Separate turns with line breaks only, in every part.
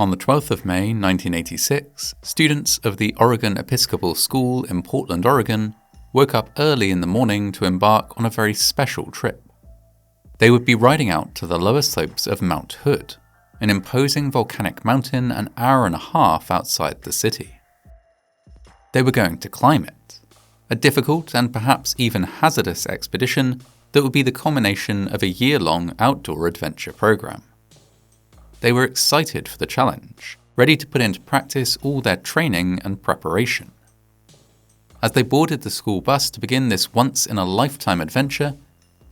On the 12th of May 1986, students of the Oregon Episcopal School in Portland, Oregon, woke up early in the morning to embark on a very special trip. They would be riding out to the lower slopes of Mount Hood, an imposing volcanic mountain an hour and a half outside the city. They were going to climb it, a difficult and perhaps even hazardous expedition that would be the culmination of a year-long outdoor adventure program. They were excited for the challenge, ready to put into practice all their training and preparation. As they boarded the school bus to begin this once-in-a-lifetime adventure,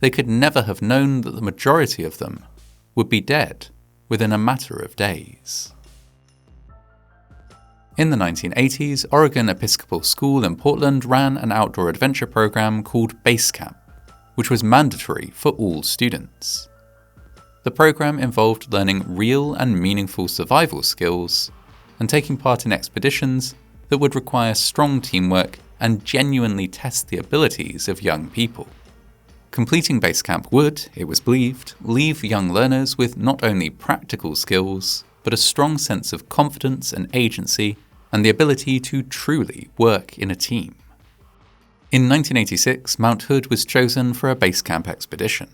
they could never have known that the majority of them would be dead within a matter of days. In the 1980s, Oregon Episcopal School in Portland ran an outdoor adventure program called Base Camp, which was mandatory for all students. The program involved learning real and meaningful survival skills and taking part in expeditions that would require strong teamwork and genuinely test the abilities of young people. Completing Base Camp would, it was believed, leave young learners with not only practical skills, but a strong sense of confidence and agency and the ability to truly work in a team. In 1986, Mount Hood was chosen for a base camp expedition.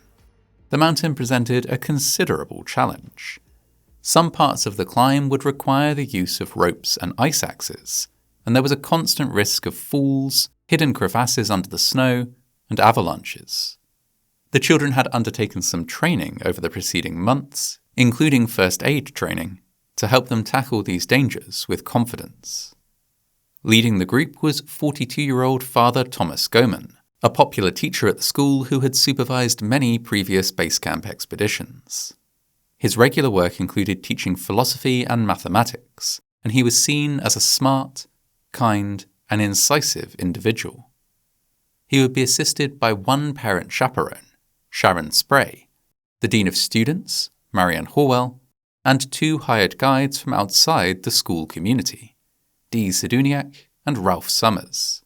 The mountain presented a considerable challenge. Some parts of the climb would require the use of ropes and ice axes, and there was a constant risk of falls, hidden crevasses under the snow, and avalanches. The children had undertaken some training over the preceding months, including first aid training, to help them tackle these dangers with confidence. Leading the group was 42-year-old Father Thomas Goman, a popular teacher at the school who had supervised many previous base camp expeditions. His regular work included teaching philosophy and mathematics, and he was seen as a smart, kind, and incisive individual. He would be assisted by one parent chaperone, Sharon Spray, the Dean of Students, Marianne Horwell, and two hired guides from outside the school community, Dee Seduniak and Ralph Summers.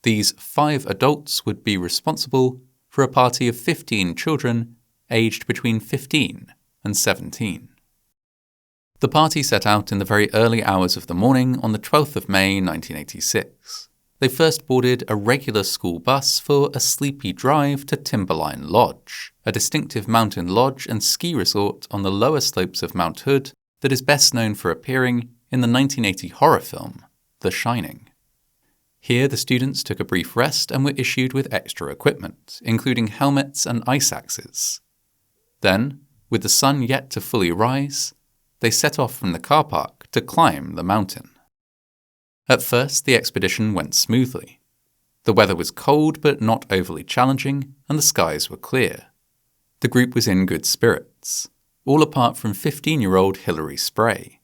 These 5 adults would be responsible for a party of 15 children aged between 15 and 17. The party set out in the very early hours of the morning on the 12th of May 1986. They first boarded a regular school bus for a sleepy drive to Timberline Lodge, a distinctive mountain lodge and ski resort on the lower slopes of Mount Hood that is best known for appearing in the 1980 horror film, The Shining. Here, the students took a brief rest and were issued with extra equipment, including helmets and ice axes. Then, with the sun yet to fully rise, they set off from the car park to climb the mountain. At first, the expedition went smoothly. The weather was cold but not overly challenging, and the skies were clear. The group was in good spirits, all apart from 15-year-old Hilary Spray.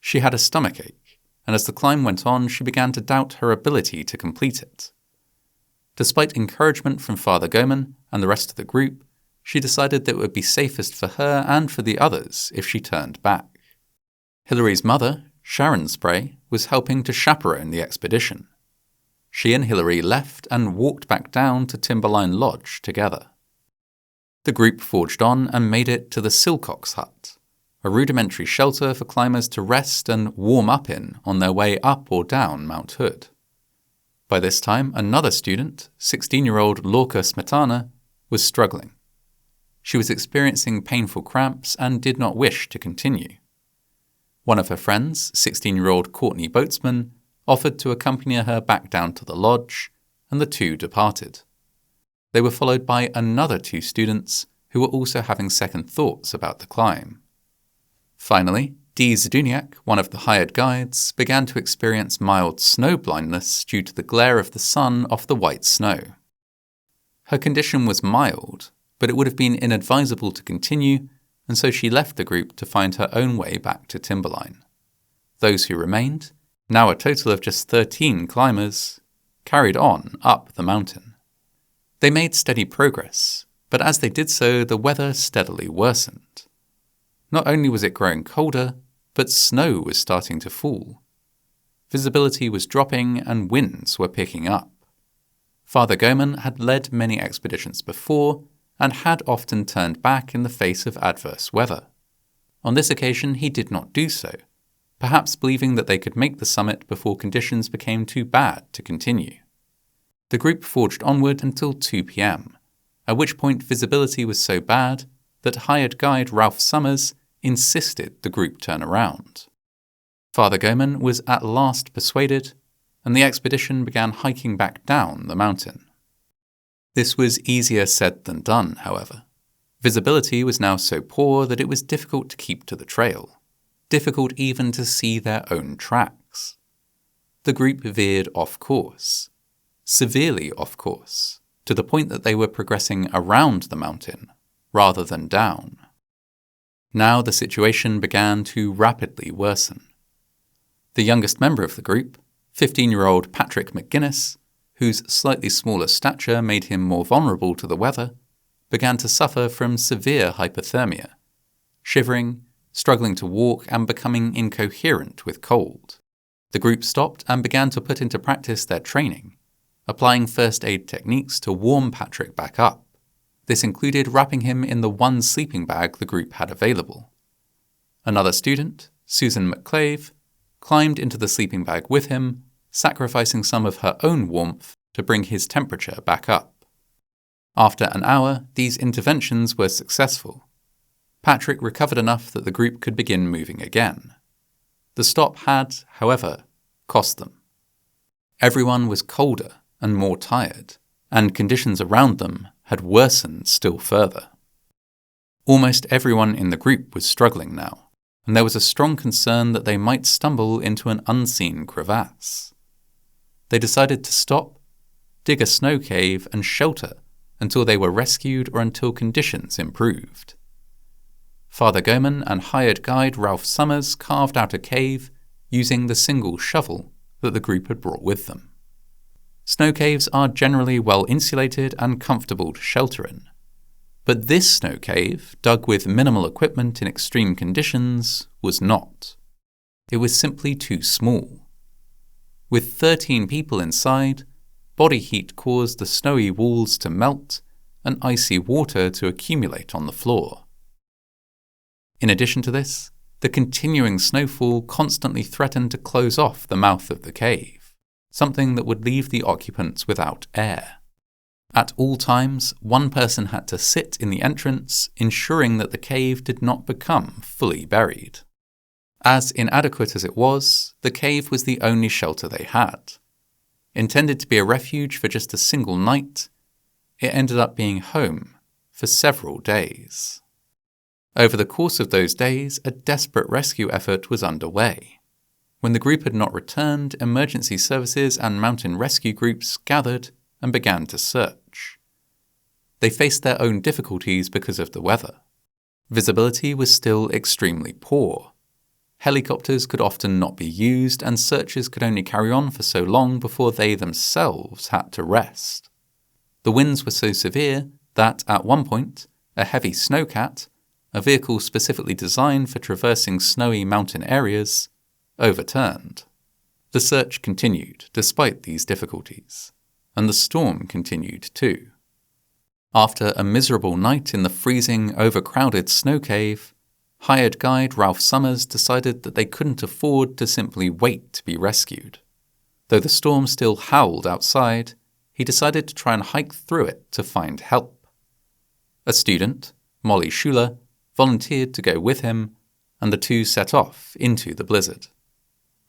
She had a stomachache, and as the climb went on, she began to doubt her ability to complete it. Despite encouragement from Father Goman and the rest of the group, she decided that it would be safest for her and for the others if she turned back. Hilary's mother, Sharon Spray, was helping to chaperone the expedition. She and Hilary left and walked back down to Timberline Lodge together. The group forged on and made it to the Silcox Hut, a rudimentary shelter for climbers to rest and warm up in on their way up or down Mount Hood. By this time, another student, 16-year-old Lorca Smetana, was struggling. She was experiencing painful cramps and did not wish to continue. One of her friends, 16-year-old Courtney Boatsman, offered to accompany her back down to the lodge, and the two departed. They were followed by another 2 students who were also having second thoughts about the climb. Finally, Dee Zduniak, one of the hired guides, began to experience mild snow blindness due to the glare of the sun off the white snow. Her condition was mild, but it would have been inadvisable to continue, and so she left the group to find her own way back to Timberline. Those who remained, now a total of just 13 climbers, carried on up the mountain. They made steady progress, but as they did so, the weather steadily worsened. Not only was it growing colder, but snow was starting to fall. Visibility was dropping and winds were picking up. Father Goman had led many expeditions before and had often turned back in the face of adverse weather. On this occasion, he did not do so, perhaps believing that they could make the summit before conditions became too bad to continue. The group forged onward until 2 p.m., at which point visibility was so bad that hired guide Ralph Summers insisted the group turn around. Father Goman was at last persuaded, and the expedition began hiking back down the mountain. This was easier said than done, however. Visibility was now so poor that it was difficult to keep to the trail, difficult even to see their own tracks. The group veered off course, severely off course, to the point that they were progressing around the mountain rather than down. Now the situation began to rapidly worsen. The youngest member of the group, 15-year-old Patrick McGuinness, whose slightly smaller stature made him more vulnerable to the weather, began to suffer from severe hypothermia, shivering, struggling to walk, and becoming incoherent with cold. The group stopped and began to put into practice their training, applying first aid techniques to warm Patrick back up. This included wrapping him in the one sleeping bag the group had available. Another student, Susan McClave, climbed into the sleeping bag with him, sacrificing some of her own warmth to bring his temperature back up. After an hour, these interventions were successful. Patrick recovered enough that the group could begin moving again. The stop had, however, cost them. Everyone was colder and more tired, and conditions around them had worsened still further. Almost everyone in the group was struggling now, and there was a strong concern that they might stumble into an unseen crevasse. They decided to stop, dig a snow cave, and shelter until they were rescued or until conditions improved. Father Goman and hired guide Ralph Summers carved out a cave using the single shovel that the group had brought with them. Snow caves are generally well insulated and comfortable to shelter in, but this snow cave, dug with minimal equipment in extreme conditions, was not. It was simply too small. With 13 people inside, body heat caused the snowy walls to melt and icy water to accumulate on the floor. In addition to this, the continuing snowfall constantly threatened to close off the mouth of the cave, something that would leave the occupants without air. At all times, one person had to sit in the entrance, ensuring that the cave did not become fully buried. As inadequate as it was, the cave was the only shelter they had. Intended to be a refuge for just a single night, it ended up being home for several days. Over the course of those days, a desperate rescue effort was underway. When the group had not returned, emergency services and mountain rescue groups gathered and began to search. They faced their own difficulties because of the weather. Visibility was still extremely poor. Helicopters could often not be used, and searches could only carry on for so long before they themselves had to rest. The winds were so severe that, at one point, a heavy snowcat, a vehicle specifically designed for traversing snowy mountain areas, overturned. The search continued despite these difficulties, and the storm continued too. After a miserable night in the freezing, overcrowded snow cave, hired guide Ralph Summers decided that they couldn't afford to simply wait to be rescued. Though the storm still howled outside, he decided to try and hike through it to find help. A student, Molly Schuler, volunteered to go with him, and the two set off into the blizzard.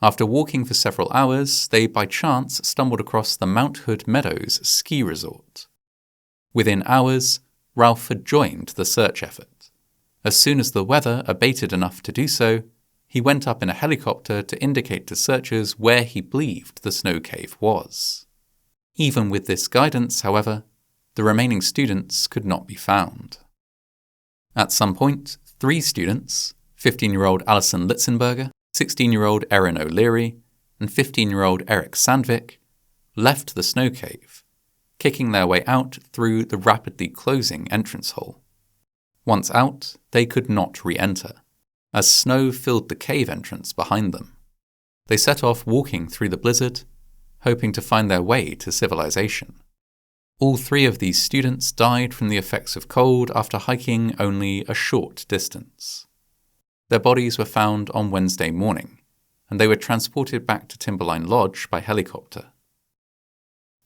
After walking for several hours, they by chance stumbled across the Mount Hood Meadows ski resort. Within hours, Ralph had joined the search effort. As soon as the weather abated enough to do so, he went up in a helicopter to indicate to searchers where he believed the snow cave was. Even with this guidance, however, the remaining students could not be found. At some point, 3 students, 15-year-old Alison Litzenberger, 16-year-old Erin O'Leary, and 15-year-old Eric Sandvik, left the snow cave, kicking their way out through the rapidly closing entrance hole. Once out, they could not re-enter, as snow filled the cave entrance behind them. They set off walking through the blizzard, hoping to find their way to civilization. All 3 of these students died from the effects of cold after hiking only a short distance. Their bodies were found on Wednesday morning, and they were transported back to Timberline Lodge by helicopter.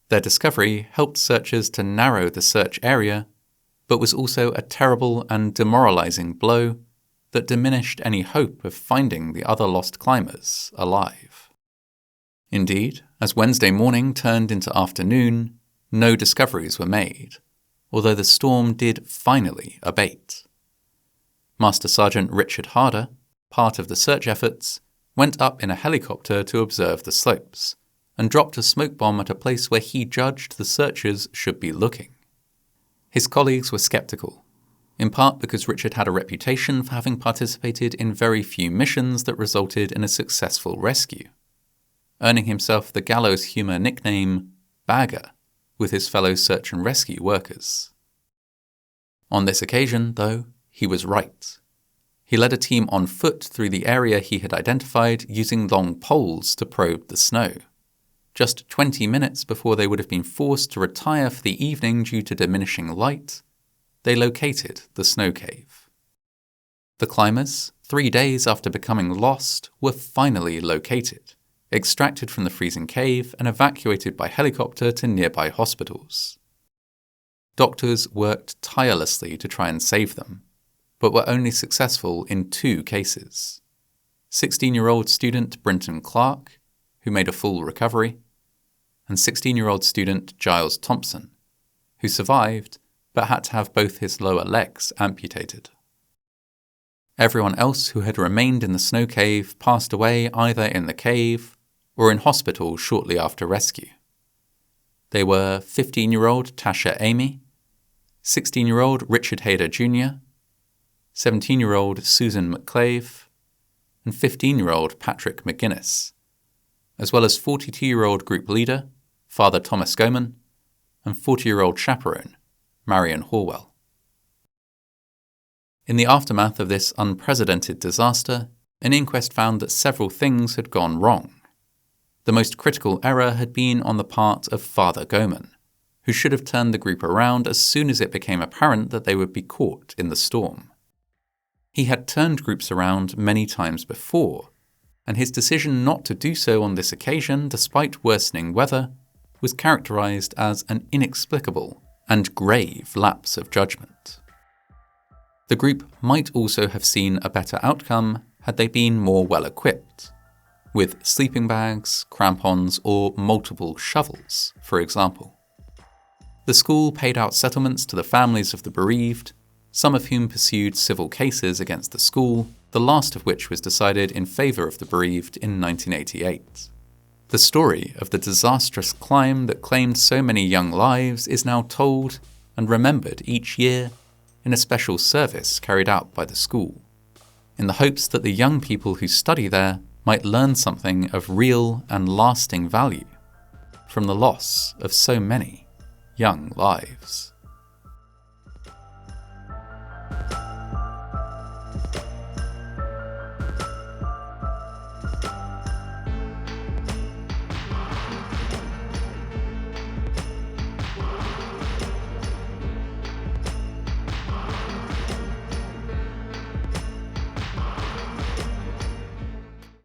Their discovery helped searchers to narrow the search area, but was also a terrible and demoralizing blow that diminished any hope of finding the other lost climbers alive. Indeed, as Wednesday morning turned into afternoon, no discoveries were made, although the storm did finally abate. Master Sergeant Richard Harder, part of the search efforts, went up in a helicopter to observe the slopes, and dropped a smoke bomb at a place where he judged the searchers should be looking. His colleagues were skeptical, in part because Richard had a reputation for having participated in very few missions that resulted in a successful rescue, earning himself the gallows humour nickname Bagger with his fellow search and rescue workers. On this occasion, though, he was right. He led a team on foot through the area he had identified using long poles to probe the snow. Just 20 minutes before they would have been forced to retire for the evening due to diminishing light, they located the snow cave. The climbers, 3 days after becoming lost, were finally located, extracted from the freezing cave and evacuated by helicopter to nearby hospitals. Doctors worked tirelessly to try and save them, but were only successful in 2 cases. 16-year-old student Brenton Clark, who made a full recovery, and 16-year-old student Giles Thompson, who survived but had to have both his lower legs amputated. Everyone else who had remained in the snow cave passed away either in the cave or in hospital shortly after rescue. They were 15-year-old Tasha Amy, 16-year-old Richard Hayder Jr., 17-year-old Susan McClave, and 15-year-old Patrick McGuinness, as well as 42-year-old group leader, Father Thomas Goman, and 40-year-old chaperone, Marion Horwell. In the aftermath of this unprecedented disaster, an inquest found that several things had gone wrong. The most critical error had been on the part of Father Goman, who should have turned the group around as soon as it became apparent that they would be caught in the storm. He had turned groups around many times before, and his decision not to do so on this occasion, despite worsening weather, was characterized as an inexplicable and grave lapse of judgment. The group might also have seen a better outcome had they been more well-equipped, with sleeping bags, crampons, or multiple shovels, for example. The school paid out settlements to the families of the bereaved, some of whom pursued civil cases against the school, the last of which was decided in favour of the bereaved in 1988. The story of the disastrous climb that claimed so many young lives is now told and remembered each year in a special service carried out by the school, in the hopes that the young people who study there might learn something of real and lasting value from the loss of so many young lives.